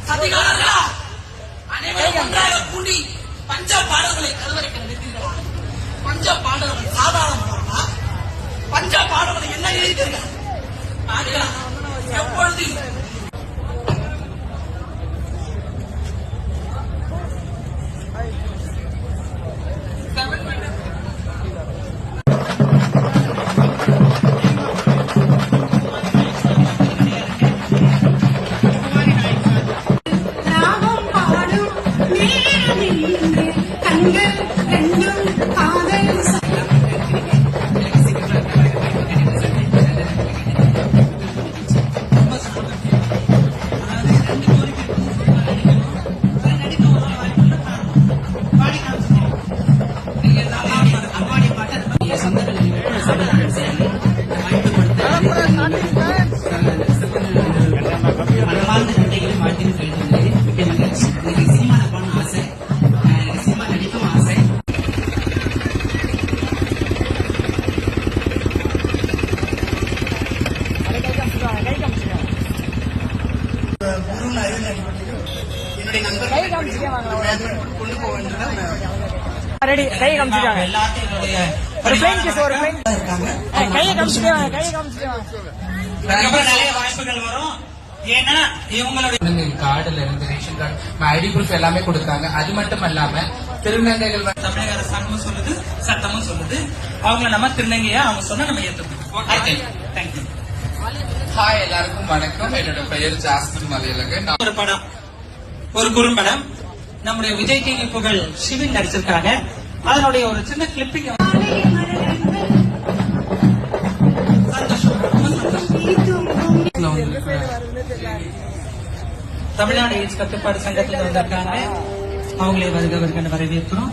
சதிகாரர்களா அனைவரும் ஒன்றாக கூடி பஞ்ச பாடல்களை கருவறைக்க நினைத்தீர்களா? பஞ்ச பாடல்கள் சாதாரணமானவர்களா? பஞ்ச பாடல்களை என்ன எழுதியிருக்கிறார்கள்? எப்பொழுது என்னுடைய நண்பர்கள் கொண்டு போக நிறைய வாய்ப்புகள் வரும். ஏன்னா இவங்களுடைய கார்டுல இருந்து ரேஷன் கார்டு ஐடி ப்ரூஃப் எல்லாமே கொடுத்தாங்க. அது மட்டும் இல்லாம திருநங்கைகள் தமிழக அரசாங்கமும் சொல்லுது, சட்டமும் சொல்லுது. அவங்க நம்ம திருநங்கையா அவங்க சொன்னா நம்ம ஏற்றுக்கணும். தேங்க்யூ. ஹாய், எல்லாருக்கும் வணக்கம். என்னோட பெயர் ஜாஸ்மின் மலையழகன். ஒரு படம், ஒரு குறும்படம் நம்முடைய விஜய் டிவி புகழ் சிவின் நடிச்சிருக்காங்க. அதனுடைய ஒரு சின்ன கிளிப்பிங் தமிழ்நாடு எய்ட்ஸ் கட்டுப்பாடு சங்கத்தில் வந்திருக்காங்க. அவங்களே வருக வருக வரவேற்கிறோம்.